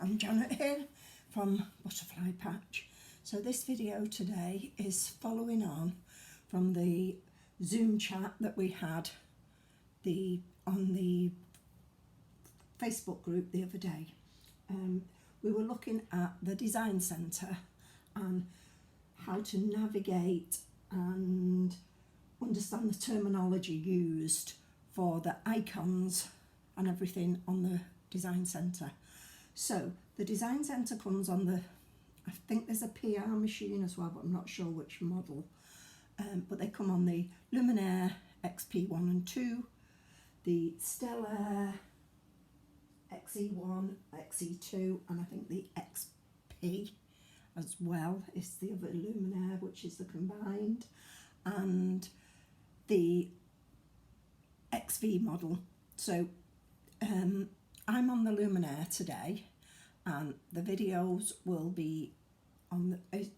I'm Janet here from Butterfly Patch. So this video today is following on from the Zoom chat that we had on the Facebook group the other day. We were looking at the design centre and how to navigate and understand the terminology used for the icons and everything on the design centre. So the design centre comes on the, I think there's a PR machine as well, but I'm not sure which model. But they come on the Luminaire XP1-3, the Stellaire XE1, XE2, and I think the XP as well is the other Luminaire, which is the combined, and the XV model. So I'm on the Luminaire today, and the videos will be on the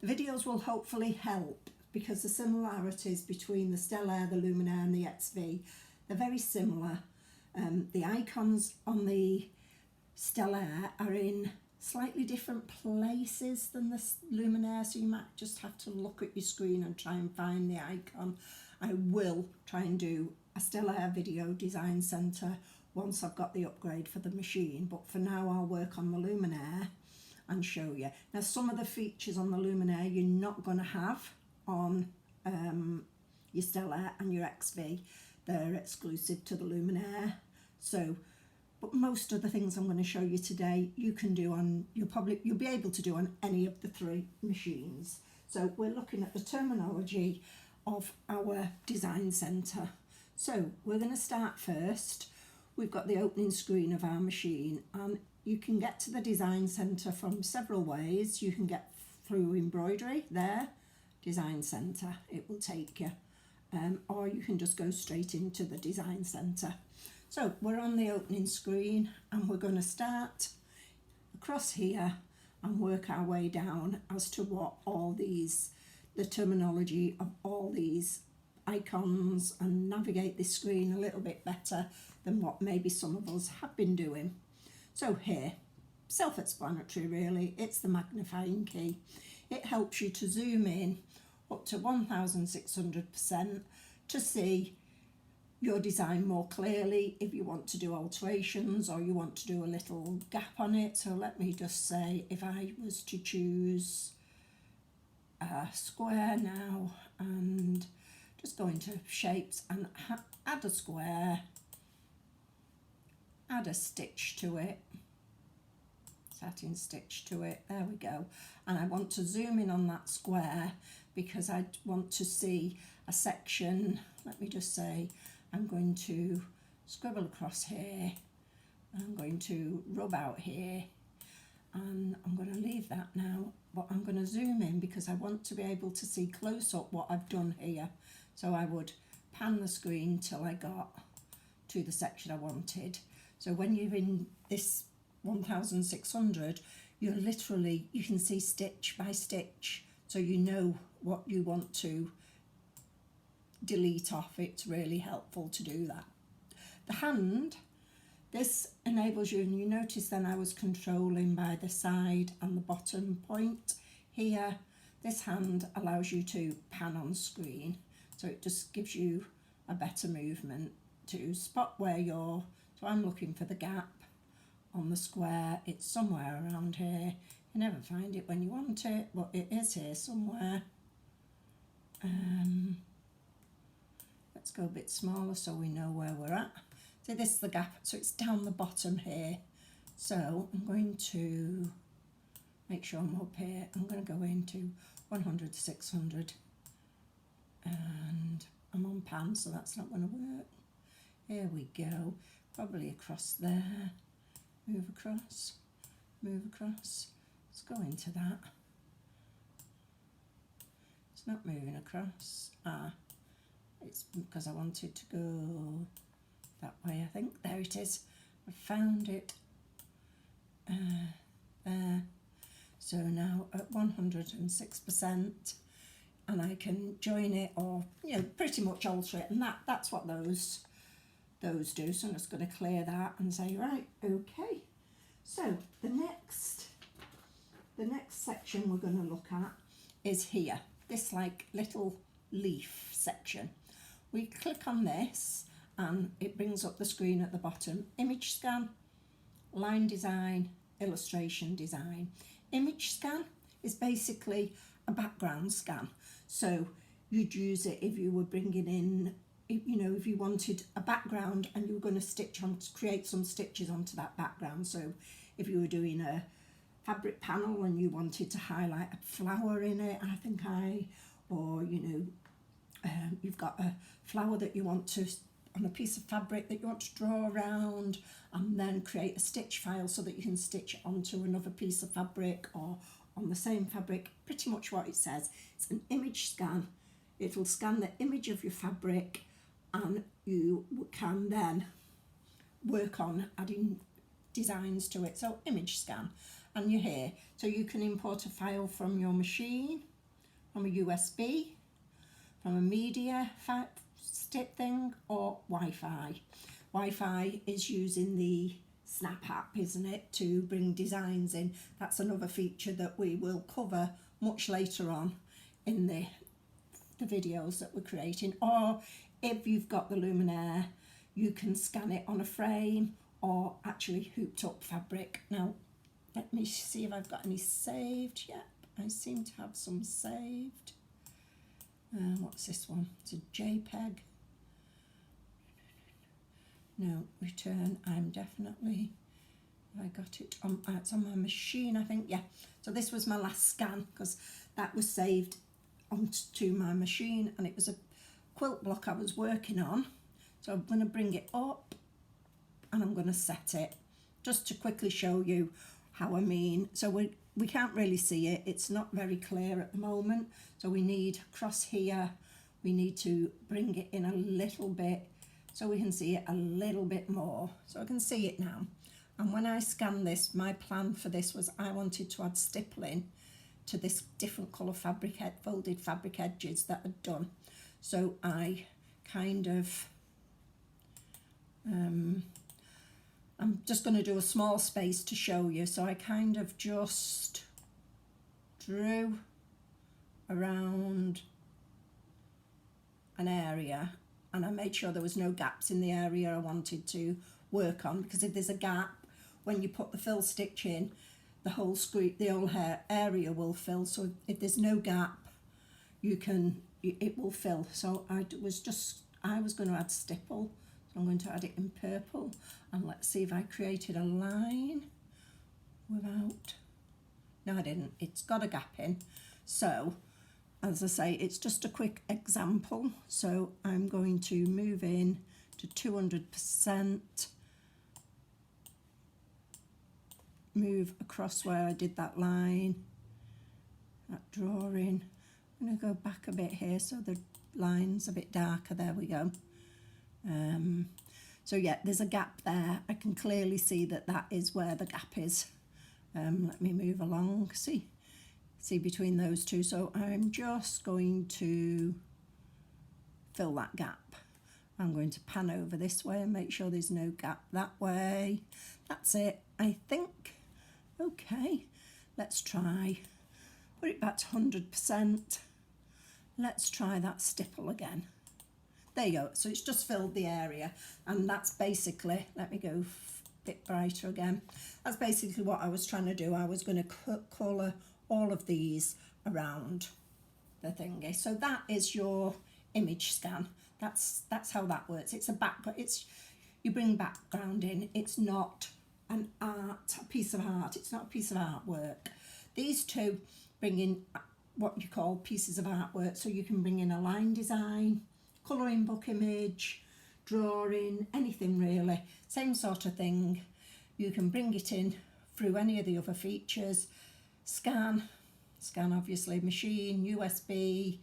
videos will hopefully help, because the similarities between the Stellaire, the Luminaire and the XV, they're very similar. The icons on the Stellaire are in slightly different places than the Luminaire, so you might just have to look at your screen and try and find the icon. I will try and do a Stellaire video design centre once I've got the upgrade for the machine, but for now I'll work on the Luminaire and show you. Now, some of the features on the Luminaire you're not going to have on your Stellaire and your XV. They're exclusive to the Luminaire. So, but most of the things I'm going to show you today you can do on, you'll be able to do on any of the three machines. So we're looking at the terminology of our design centre. So we're going to start first. We've got the opening screen of our machine, and you can get to the design centre from several ways. You can get through embroidery there, design centre, it will take you, or you can just go straight into the design centre. So we're on the opening screen, and we're going to start across here and work our way down as to what all these, the terminology of all these icons, and navigate this screen a little bit better than what maybe some of us have been doing. So here, self-explanatory really, it's the magnifying key. It helps you to zoom in up to 1600% to see your design more clearly if you want to do alterations or you want to do a little gap on it. So let me just say, if I was to choose a square now and just go into shapes and add a square, add a stitch to it, satin stitch to it, there we go. And I want to zoom in on that square because I want to see a section. Let me just say, I'm going to scribble across here, I'm going to rub out here, and I'm going to leave that now, but I'm going to zoom in because I want to be able to see close up what I've done here. So I would pan the screen till I got to the section I wanted. So when you're in this 1600, you're literally, you can see stitch by stitch, so you know what you want to delete off. It's really helpful to do that. The hand, this enables you, and you notice then I was controlling by the side and the bottom point here. This hand allows you to pan on screen, so it just gives you a better movement to spot where you're. So I'm looking for the gap on the square. It's somewhere around here. You never find it when you want it, but it is here somewhere. Let's go a bit smaller so we know where we're at. So this is the gap, so it's down the bottom here. So I'm going to make sure I'm up here. I'm going to go into 100 to 600, and I'm on pan, so that's not going to work. Here we go, probably across there. Move across, move across. Let's go into that. It's not moving across. It's because I wanted to go that way, I think. There it is. I found it. There. So now at 106%, and I can join it or, you know, pretty much alter it, and that's what those do. So I'm just going to clear that and say, right, okay. So the next section we're going to look at is here, this like little leaf section. We click on this and it brings up the screen at the bottom. Image scan, line design, illustration design. Image scan is basically a background scan. So you'd use it if you were bringing in, you know, if you wanted a background and you were going to create some stitches onto that background. So if you were doing a fabric panel and you wanted to highlight a flower in it, or you know, you've got a flower that you want to, on a piece of fabric that you want to draw around, and then create a stitch file so that you can stitch onto another piece of fabric or on the same fabric. Pretty much what it says. It's an image scan. It'll scan the image of your fabric and you can then work on adding designs to it. So image scan, and you're here. So you can import a file from your machine, from a USB, from a media stick thing, or Wi-Fi. Wi-Fi is using the Snap app, isn't it, to bring designs in. That's another feature that we will cover much later on in the videos that we're creating. Or if you've got the Luminaire, you can scan it on a frame or actually hooped up fabric. Now let me see if I've got any saved. Yep, I seem to have some saved. What's this one? It's a JPEG. No, return. I'm definitely, I got it on, it's on my machine, I think. Yeah, so this was my last scan because that was saved onto my machine, and it was a quilt block I was working on. So I'm going to bring it up and I'm going to set it just to quickly show you how I mean. So we can't really see it, it's not very clear at the moment, so we need across here, we need to bring it in a little bit so we can see it a little bit more. So I can see it now. And when I scan this, my plan for this was I wanted to add stippling to this different colour fabric, folded fabric edges that I'd done. So I kind of, I'm just going to do a small space to show you. So I kind of just drew around an area, and I made sure there was no gaps in the area I wanted to work on, because if there's a gap, when you put the fill stitch in, the whole area will fill. So if there's no gap, it will fill. So I was going to add stipple, so I'm going to add it in purple, and let's see if I created a line without, no I didn't, it's got a gap in. So as I say, it's just a quick example. So I'm going to move in to 200%, move across where I did that line, that drawing. I'm going to go back a bit here so the line's a bit darker. There we go. So yeah, there's a gap there. I can clearly see that that is where the gap is. Let me move along, see between those two. So I'm just going to fill that gap. I'm going to pan over this way and make sure there's no gap that way. That's it, I think. Okay, let's try, put it back to 100%. Let's try that stipple again. There you go, so it's just filled the area, and that's basically, let me go a bit brighter again. That's basically what I was trying to do. I was going to colour all of these around the thingy. So that is your image scan. That's how that works. It's you bring background in. It's not a piece of art. It's not a piece of artwork. These two bring in what you call pieces of artwork. So you can bring in a line design, colouring book image, drawing, anything really. Same sort of thing. You can bring it in through any of the other features. Scan obviously, machine, USB,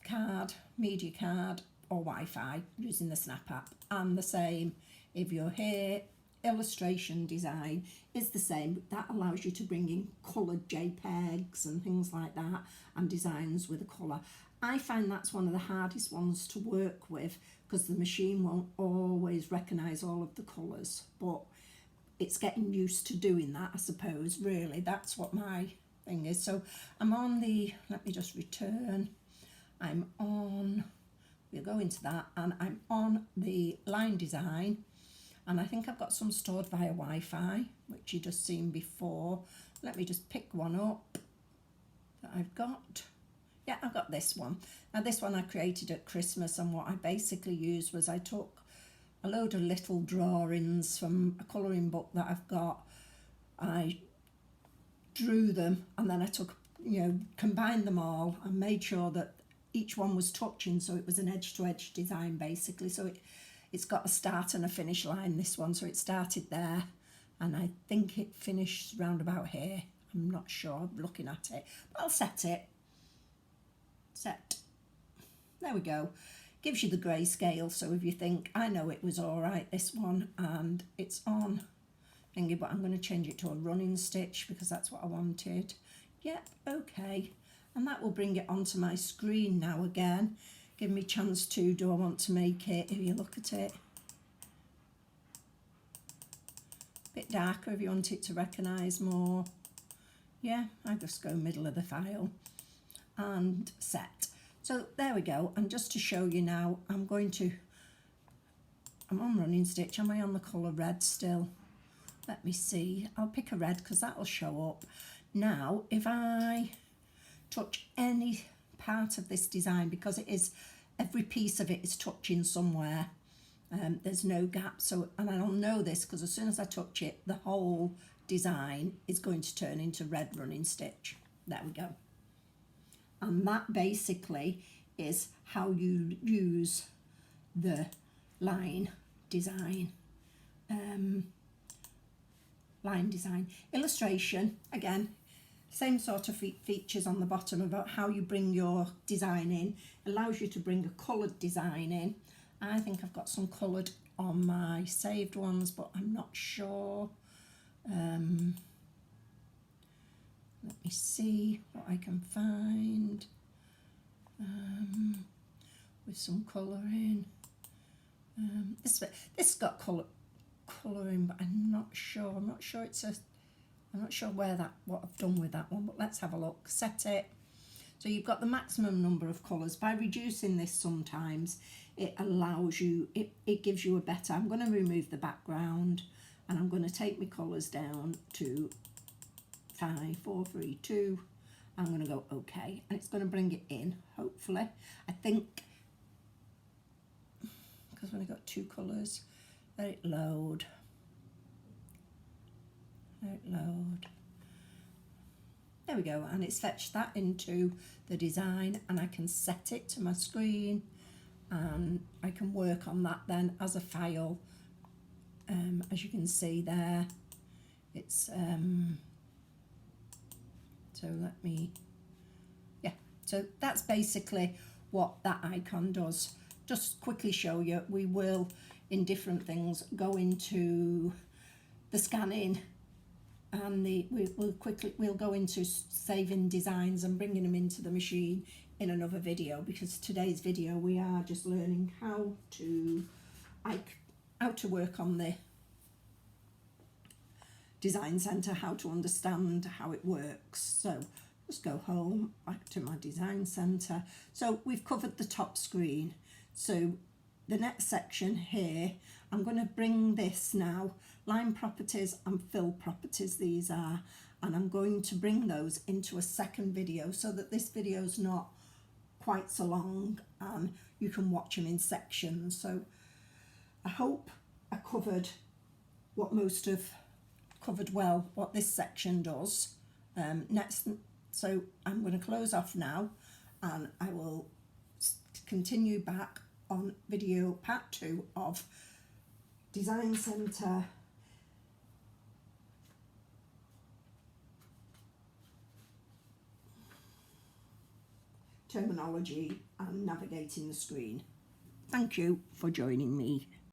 card, media card, or Wi-Fi using the Snap app. And the same if you're here. Illustration design is the same. That allows you to bring in coloured JPEGs and things like that, and designs with a colour. I find that's one of the hardest ones to work with because the machine won't always recognise all of the colours, but it's getting used to doing that, I suppose, really. That's what my thing is. So I'm on the, let me just return. I'm on, we'll go into that, and I'm on the line design, and I think I've got some stored via Wi-Fi, which you just seen before. Let me just pick one up that I've got. Yeah, I've got this one. Now this one I created at Christmas, and what I basically used was I took a load of little drawings from a colouring book that I've got. I drew them, and then I took, combined them all and made sure that each one was touching, so it was an edge-to-edge design basically. So it's got a start and a finish line, this one, so it started there, and I think it finished round about here. I'm not sure, I'm looking at it, but I'll set it. Set. There we go. Gives you the grayscale, so if you think, I know it was all right, this one, and it's on thingy, but I'm going to change it to a running stitch because that's what I wanted. Yep, okay. And that will bring it onto my screen now again. Give me a chance to, do I want to make it, if you look at it, a bit darker if you want it to recognise more. Yeah, I just go middle of the file and set. So there we go. And just to show you now, I'm on running stitch. Am I on the colour red still? Let me see. I'll pick a red because that'll show up. Now, if I touch any part of this design, because it is, every piece of it is touching somewhere, there's no gap, so, and I'll know this because as soon as I touch it, the whole design is going to turn into red running stitch. There we go. And that basically is how you use the line design. Line design. Illustration, again, same sort of features on the bottom about how you bring your design in. Allows you to bring a coloured design in. I think I've got some coloured on my saved ones, but I'm not sure. Let me see what I can find with some colouring. This got colouring, but I'm not sure. I'm not sure what I've done with that one, but let's have a look. Set it. So you've got the maximum number of colours. By reducing this sometimes, it allows you, it gives you a better, I'm going to remove the background and I'm going to take my colours down to 5, 4, 3, 2. I'm going to go OK, and it's going to bring it in, hopefully. I think, because when I've got 2 colours, let it load. Let it load. There we go, and it's fetched that into the design, and I can set it to my screen, and I can work on that then as a file. As you can see there, it's so let me, yeah, so that's basically what that icon does. Just quickly show you, we will in different things go into the scanning, and we'll go into saving designs and bringing them into the machine in another video, because today's video we are just learning how to work on the design center, how to understand how it works. So just go home, back to my design center. So we've covered the top screen. So the next section here, I'm going to bring this now, line properties and fill properties these are, and I'm going to bring those into a second video so that this video is not quite so long and you can watch them in sections. So I hope I covered what this section does. So I'm going to close off now, and I will continue back on video part 2 of Design Centre terminology and navigating the screen. Thank you for joining me.